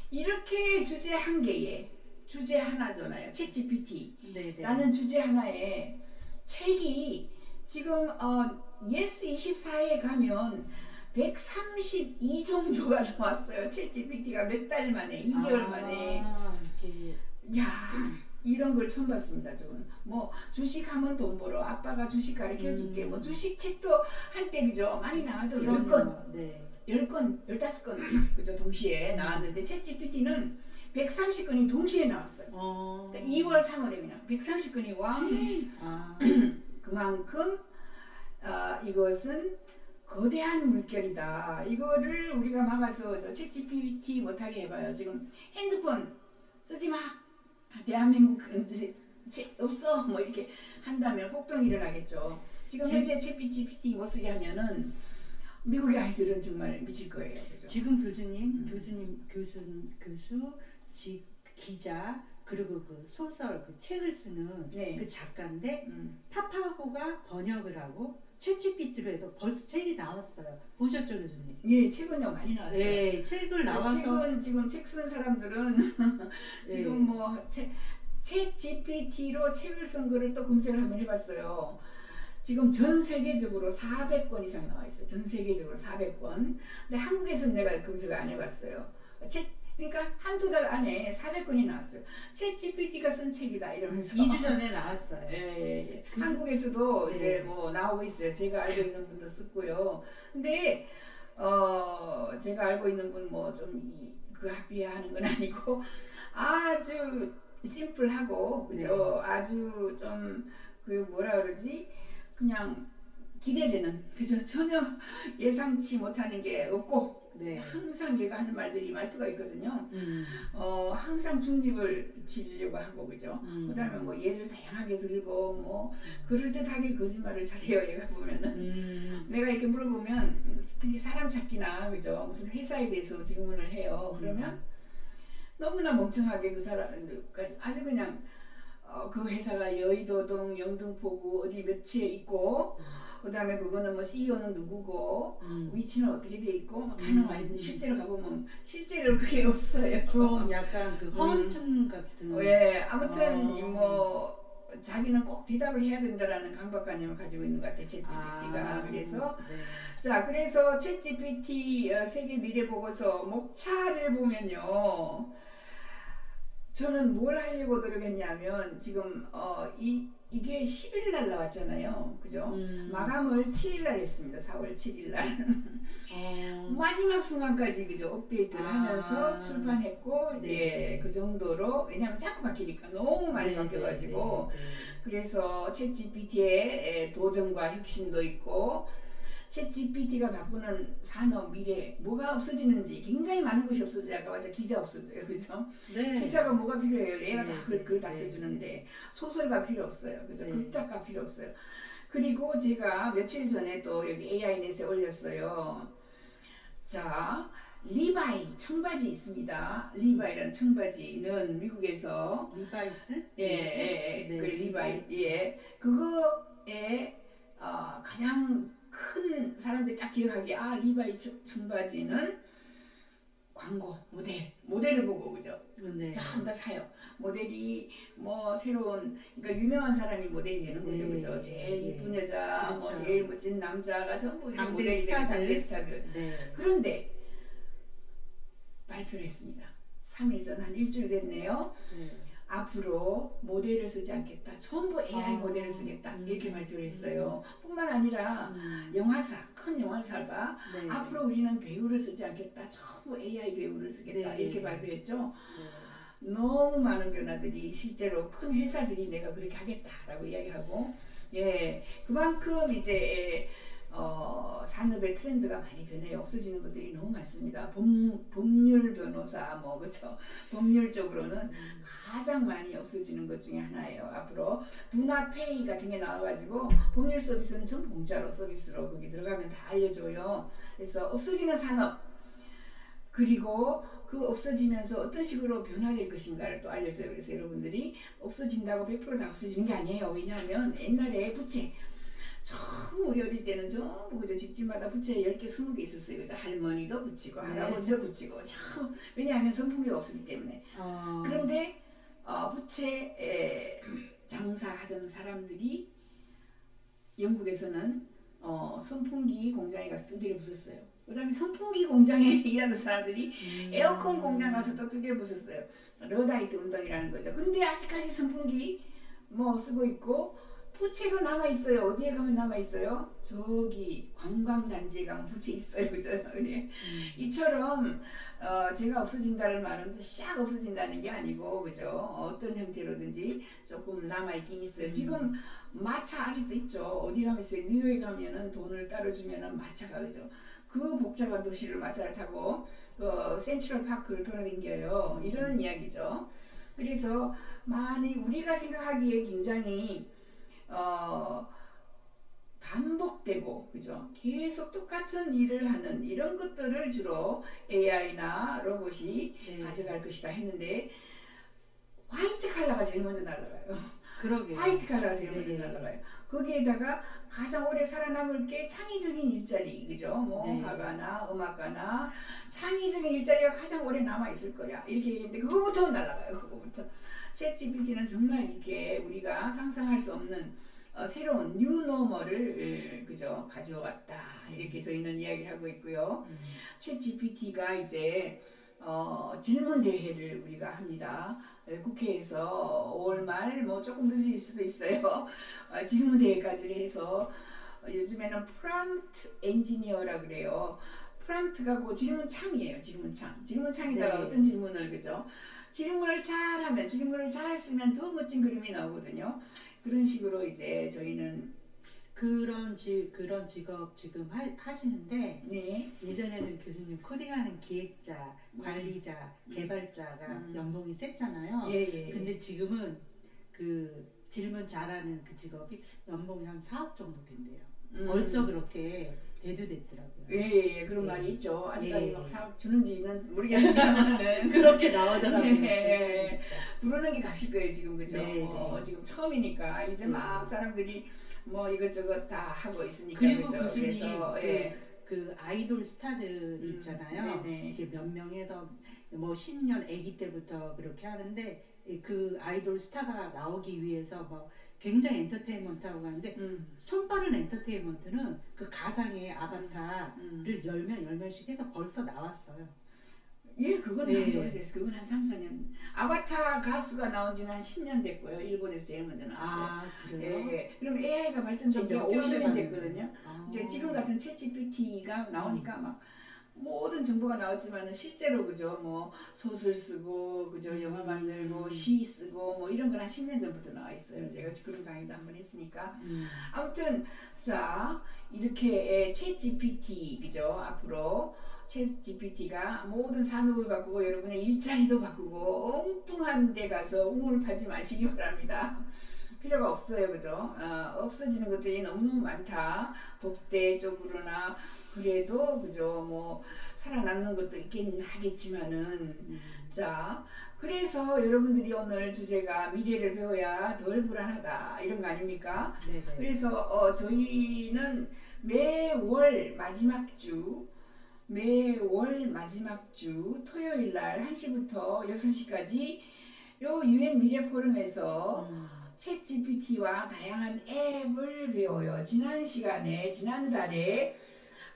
이렇게 주제 한 개에 주제 하나잖아요. 챗 GPT 라는 주제 하나에 책이 지금 yes24에 가면 132종류가 나왔어요. 챗 GPT가 몇 달 만에 2개월 만에 야 이런 걸 처음 봤습니다. 저는 뭐 주식하면 돈 벌어 아빠가 주식 가르쳐줄게 뭐 주식 책도 한때 그죠 많이 나와도 10건 10건 15건 그죠 동시에 나왔는데 챗 GPT는 130건이 동시에 나왔어요. 그러니까 2월 3월에 그냥 130건이 왕 그만큼 이것은 거대한 물결이다. 이거를 우리가 막아서 챗 GPT 못하게 해봐요. 지금 핸드폰 쓰지 마. 대한민국 없어. 뭐 이렇게 한다면 폭동이 일어나겠죠. 지금 현재 챗 GPT 못 쓰게 하면은 미국의 아이들은 정말 미칠 거예요. 그죠? 지금 교수, 기자 그리고 그 소설 그 책을 쓰는 그 작가인데 파파고가 번역을 하고 챗GPT로 해서 벌써 책이 나왔어요. 보셨죠, 교수님? 예, 책은요 많이 나왔어요. 네, 책을 나와서 책은 지금 책 쓴 사람들은 지금 뭐 챗 GPT로 책을 쓴 거를 또 검색을 한번 해봤어요. 지금 전 세계적으로 400권 이상 나와 있어요. 전 세계적으로 400권. 근데 한국에서는 내가 검색을 안 해봤어요. 그러니까 한두 달 안에 400권이 나왔어요. 챗 GPT가 쓴 책이다 이러면서 2주 전에 나왔어요. 예. 한국에서도 이제 뭐 나오고 있어요. 제가 알고 있는 분도 썼고요. 근데 제가 알고 있는 분 뭐 좀 그 합리화하는 건 아니고 아주 심플하고 그죠? 아주 좀 그 뭐라 그러지? 그냥 기대되는 그죠? 전혀 예상치 못하는 게 없고 네. 항상 얘가 하는 말투가 있거든요. 항상 중립을 지으려고 하고 그죠? 그다음에 뭐 예를 다양하게 들고 뭐 그럴듯하게 거짓말을 잘해요. 얘가 보면은 내가 이렇게 물어보면 특히 사람 찾기나 그죠? 무슨 회사에 대해서 질문을 해요. 그러면 너무나 멍청하게 그 사람 아주 그냥 그 회사가 여의도동 영등포구 어디 몇지에 있고 그다음에 그거는 뭐 CEO는 누구고 위치는 어떻게 돼 있고 뭐 다 나와 있는데 실제로 가보면 실제로 그게 없어요. 좀 약간 그 허언증 같은. 예, 아무튼 뭐 자기는 꼭 대답을 해야 된다라는 강박관념을 가지고 있는 것 같아요. 챗GPT가. 그래서 네. 자, 그래서 챗GPT 세계 미래 보고서 목차를 보면요. 저는 뭘 하려고 노력했냐면 지금 이게 10일 날 나왔잖아요. 그죠? 마감을 7일 날 했습니다. 4월 7일 날. 마지막 순간까지 그죠? 업데이트를 하면서 출판했고 네. 예, 그 정도로 왜냐하면 자꾸 바뀌니까 너무 많이 바뀌어가지고 그래서 챗GPT의 도전과 혁신도 있고 챗GPT가 바꾸는 산업 미래 뭐가 없어지는지 굉장히 많은 것이 없어져요. 아까 맞아 기자 없어져요, 그죠? 네. 기자가 뭐가 필요해요? 얘가 다 네. 글 다 써주는데 소설가 필요 없어요, 그죠? 네. 극작가 필요 없어요. 그리고 제가 며칠 전에 또 여기 AI넷에 올렸어요. 자, 리바이 청바지 있습니다. 리바이라는 청바지는 미국에서 리바이스? 예, 네. 그 리바이 예, 그거에 가장 큰 사람들이 딱 기억하기에 리바이 청바지는 광고 모델을 보고 그죠? 네. 전부 다 사요. 모델이 뭐 새로운 그러니까 유명한 사람이 모델이 되는 거죠, 네. 그죠? 제일 예쁜 여자, 그렇죠. 뭐 제일 멋진 남자가 전부 당대 모델이 되는 스타들. 당대 스타들. 네. 그런데 발표를 했습니다. 3일 전 한 일주일 됐네요. 네. 앞으로 모델을 쓰지 않겠다. 전부 AI 모델을 쓰겠다. 이렇게 발표를 했어요. 뿐만 아니라 영화사, 큰 영화사가 네. 앞으로 우리는 배우를 쓰지 않겠다. 전부 AI 배우를 쓰겠다. 네. 이렇게 발표했죠. 네. 너무 많은 변화들이 실제로 큰 회사들이 내가 그렇게 하겠다라고 이야기하고 예, 그만큼 이제 산업의 트렌드가 많이 변해요. 없어지는 것들이 너무 많습니다. 법률 변호사 뭐 그렇죠. 법률 쪽으로는 가장 많이 없어지는 것 중에 하나예요. 앞으로 두나 페이 같은 게 나와가지고 법률 서비스는 전부 공짜로 서비스로 거기 들어가면 다 알려줘요. 그래서 없어지는 산업 그리고 그 없어지면서 어떤 식으로 변화될 것인가를 또 알려줘요. 그래서 여러분들이 없어진다고 100% 다 없어지는 게 아니에요. 왜냐하면 옛날에 부채 처음 우리 어릴 때는 전부 그저 집집마다 부채 10개, 20개 있었어요. 그죠? 할머니도 붙이고 할아버지도 붙이고 왜냐하면 선풍기가 없었기 때문에. 그런데 부채 장사하던 사람들이 영국에서는 선풍기 공장에 가서 두드려 부쉈어요. 그 다음에 선풍기 공장에 일하는 사람들이 에어컨 공장 가서 또 두드려 부쉈어요. 러다이트 운동이라는 거죠. 근데 아직까지 선풍기 뭐 쓰고 있고 부채도 남아 있어요. 어디에 가면 남아 있어요? 저기 관광단지에 가면 부채 있어요, 그죠? 이처럼 제가 없어진다는 말은 샥 없어진다는 게 아니고, 그죠? 어떤 형태로든지 조금 남아 있긴 있어요. 지금 마차 아직도 있죠. 어디 가면 있어요. 뉴욕에 가면은 돈을 따로 주면은 마차가 그죠? 그 복잡한 도시를 마차를 타고 센트럴 파크를 돌아다녀요. 이런 이야기죠. 그래서 많이 우리가 생각하기에 굉장히 반복되고 그죠? 계속 똑같은 일을 하는 이런 것들을 주로 AI나 로봇이 가져갈 것이다 했는데 화이트 칼라가 제일 먼저 날아가요. 그러게요. 화이트 칼라가 제일 먼저 날아가요. 거기에다가 가장 오래 살아남을 게 창의적인 일자리, 그죠? 뭐 화가나 음악가나 창의적인 일자리가 가장 오래 남아 있을 거야. 이렇게 얘기했는데 그거부터 날아가요. 그거부터. 챗GPT는 정말 이게 우리가 상상할 수 없는 새로운 뉴노멀을 그죠 가져왔다 이렇게 저희는 이야기를 하고 있고요. 챗GPT가 이제 질문 대회를 우리가 합니다. 국회에서 5월 말 뭐 조금 늦을 수도 있어요. 질문 대회까지 해서 요즘에는 프롬프트 엔지니어라 그래요. 프롬프트가 그 질문창이에요. 질문창에다가 네. 어떤 질문을 그죠? 질문을 잘하면 질문을 잘 쓰면 더 멋진 그림이 나오거든요. 그런 식으로 이제 저희는 그런 직업 지금 하시는데 네. 예전에는 교수님 코딩하는 기획자, 관리자, 개발자가 연봉이 셌잖아요. 예. 근데 지금은 그 질문 잘하는 그 직업이 연봉이 한 4억 정도 된대요. 벌써 그렇게 대두됐더라고요. 예. 그런 예. 말이 있죠. 아직까지 예. 막 사업 주는지는 모르겠습니다만은 그렇게 나오더라고요. 예. 부르는 게 값일 거예요 지금 그죠? 네. 지금 처음이니까 이제 네. 막 사람들이 뭐 이것저것 다 하고 있으니까 그리고 그죠? 교수님 그래서 그 아이돌 스타들이 있잖아요. 네네. 이렇게 몇 명에서 뭐 10년 아기 때부터 그렇게 하는데 그 아이돌 스타가 나오기 위해서 뭐 굉장히 엔터테인먼트하고 가는데 손 빠른 엔터테인먼트는 그 가상의 아바타를 열면씩 해서 벌써 나왔어요. 예, 그건 네. 아주 오래됐어. 그건 한 3, 4년. 아바타 가수가 나온 지는 한 10년 됐고요. 일본에서 제일 먼저 나왔어요. 아 그래요? 예. 그럼 AI가 발전된 게 몇 개월에 50년 봤는데. 됐거든요. 아. 이제 지금 같은 챗GPT가 나오니까 막 모든 정보가 나왔지만은 실제로 그죠 뭐 소설 쓰고 그죠 영화 만들고 시 쓰고 뭐 이런 건 한 10년 전부터 나와 있어요. 제가 그런 강의도 한번 했으니까 아무튼 자 이렇게 챗GPT 그죠 앞으로 챗GPT가 모든 산업을 바꾸고 여러분의 일자리도 바꾸고 엉뚱한 데 가서 우물 파지 마시기 바랍니다. 필요가 없어요, 그죠? 없어지는 것들이 너무너무 많다. 복대 쪽으로나 그래도 그죠? 뭐 살아남는 것도 있긴 하겠지만은 자 그래서 여러분들이 오늘 주제가 미래를 배워야 덜 불안하다 이런 거 아닙니까? 네네. 그래서 저희는 매월 마지막 주 토요일 날 1시부터 6시까지 요 유엔 미래 포럼에서 챗GPT와 다양한 앱을 배워요. 지난달에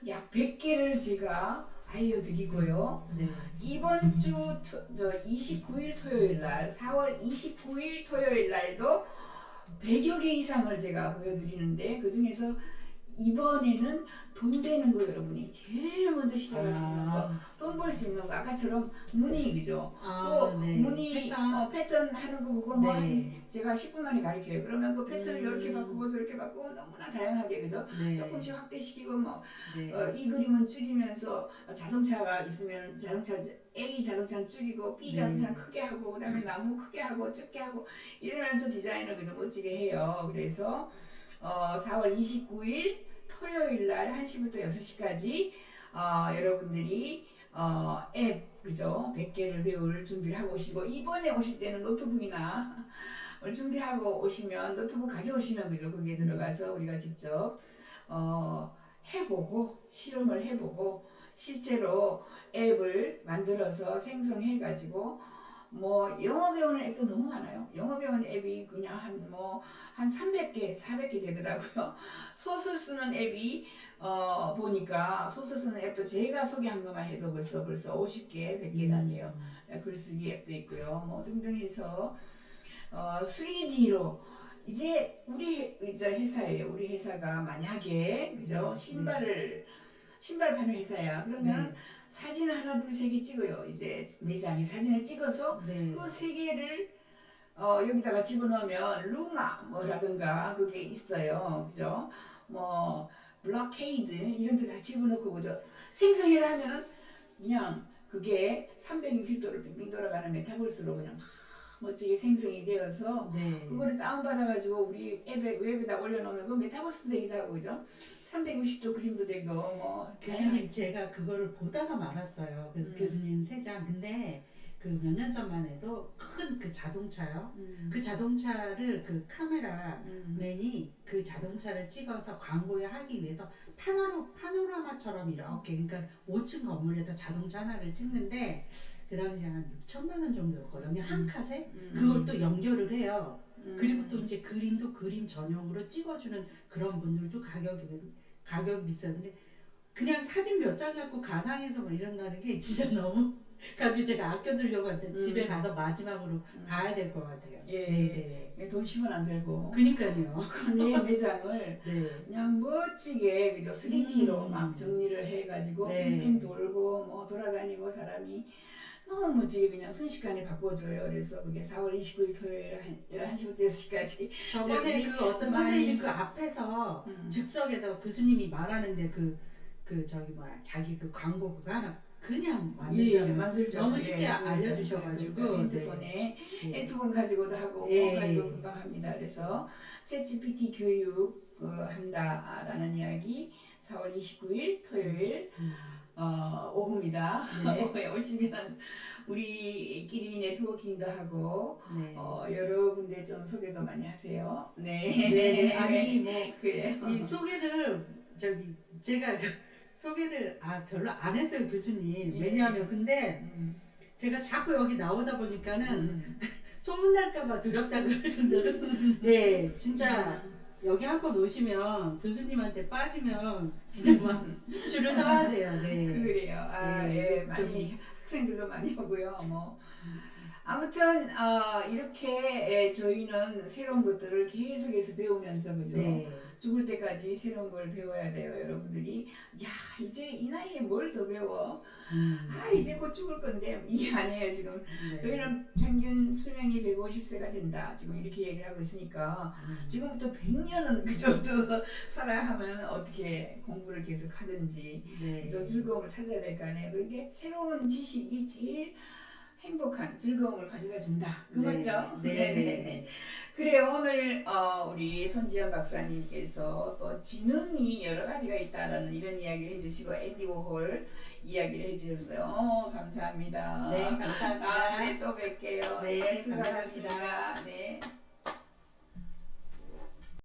약 100개를 제가 알려드리고요. 네. 이번 주 29일 토요일 날, 4월 29일 토요일 날도 100여 개 이상을 제가 보여드리는데 그 중에서 이번에는 돈 되는 거 여러분이 제일 먼저 시작할 수 있는 거, 돈 벌 수 있는 거 아까처럼 무늬 그죠? 네. 무늬 패턴 하는 거 그거 뭐 네. 제가 10분 만에 가르쳐요. 그러면 그 패턴을 이렇게 바꾸고 저렇게 바꾸고 너무나 다양하게 그죠? 네. 조금씩 확대시키고 뭐 네. 이 그림은 줄이면서 자동차가 있으면 A 자동차는 줄이고 B 자동차는 크게 하고 그다음에 나무 크게 하고 적게 하고 이러면서 디자인을 그죠 멋지게 해요. 그래서 4월 29일 토요일 날 1시부터 6시까지 여러분들이 앱 그죠 100개를 배울 준비를 하고 오시고 이번에 오실 때는 노트북이나 준비하고 오시면 노트북 가져오시면 그죠 거기에 들어가서 우리가 직접 해보고 실험을 해보고 실제로 앱을 만들어서 생성해가지고 뭐 영어 배우는 앱도 너무 많아요. 영어 배우는 앱이 그냥 한 300개, 400개 되더라고요. 소설 쓰는 앱이 보니까 소설 쓰는 앱도 제가 소개한 것만 해도 벌써 50개, 100개 단위예요. 글쓰기 앱도 있고요. 뭐 등등 해서 3D로 이제 우리 회사예요. 우리 회사가 만약에 그죠 신발 파는 회사야. 그러면 사진을 하나 둘 세 개 찍어요. 이제 매장에 사진을 찍어서 그 세 개를 여기다가 집어넣으면 루마 뭐라든가 그게 있어요. 그죠? 뭐 블록헤이드 이런 데 다 집어넣고 그죠? 생성해라 하면은 그냥 그게 360도로 빙빙 돌아가는 메타버스로 그냥 멋지게 생성이 되어서 그거를 다운받아가지고 우리 웹에다 올려놓으면 그 메타버스 되기도 하고 그죠? 360도 그림도 되고 뭐 교수님 제가 그거를 보다가 말았어요. 그래서 교수님 세장 근데 그 몇 년 전만 해도 큰 그 자동차요. 그 자동차를 그 카메라맨이 그 자동차를 찍어서 광고에 하기 위해서 파노라마처럼 이렇게 그러니까 5층 건물에다 자동차 하나를 찍는데 그 당시에 한 6천만 원 정도였거든요. 한 컷에 그걸 또 연결을 해요. 그리고 또 이제 그림도 그림 전용으로 찍어주는 그런 분들도 가격이 비쌌는데 그냥 사진 몇 장 갖고 가상에서 뭐 이런다는 게 진짜 너무 가지고 제가 아껴두려고 하는데 집에 가서 마지막으로 봐야 될 것 같아요. 예. 네. 돈 10원 안 들고. 그니까요. 내 매장을 네. 그냥 멋지게 그죠 3D로 막 정리를 해가지고 네. 빙빙 돌고 뭐 돌아다니고 사람이 너무 멋지게 그냥 순식간에 바꿔줘요. 그래서 그게 4월 29일 토요일 11시부터 6시까지. 저번에 그 어떤 많이- 선생님이 그 앞에서 즉석에다가 교수님이 말하는데 저기 뭐야 자기 그 광고 그거 하나 그냥 만들잖아요. 만들죠. 너무 쉽게 예, 알려주셔가지고 핸드폰에 네. 핸드폰 가지고도 하고 예. 뭐 가지고 금방 합니다. 그래서 챗GPT 교육 한다라는 이야기 4월 29일 토요일 오후입니다. 네. 오후에 오시면 우리끼리 네트워킹도 하고 네. 여러 군데 좀 소개도 많이 하세요. 네. 네. 아니 뭐 그래요. 이 소개를 제가 소개를 별로 안 했어요 교수님. 예. 왜냐하면 근데 제가 자꾸 여기 나오다 보니까는 소문날까봐 두렵다 그럴 정도로 네 진짜 여기 한번 오시면 교수님한테 빠지면 진짜 막 줄을 서야 돼요. 네. 그래요. 네. 예, 많이 학생들도 많이 오고요. 뭐 아무튼 이렇게 저희는 새로운 것들을 계속해서 배우면서 그죠. 네. 죽을 때까지 새로운 걸 배워야 돼요, 여러분들이. 야, 이제 이 나이에 뭘 더 배워? 이제 곧 죽을 건데 이게 아니에요 지금. 네. 저희는 평균 수명이 150세가 된다. 지금 이렇게 얘기를 하고 있으니까 지금부터 100년은 그저 더 살아야 하면 어떻게 공부를 계속 하든지 네. 저 즐거움을 찾아야 될 거 아니에요. 그렇게 새로운 지식이 제일 행복한 즐거움을 가져다 준다. 그 네. 맞죠? 네. 네네네. 그래요. 오늘 우리 손지연 박사님께서 또 지능이 여러 가지가 있다라는 이런 이야기를 해주시고 앤디 워홀 이야기를 해주셨어요. 감사합니다. 네, 감사합니다. 다음에 또 뵐게요. 네, 수고하셨습니다. 네.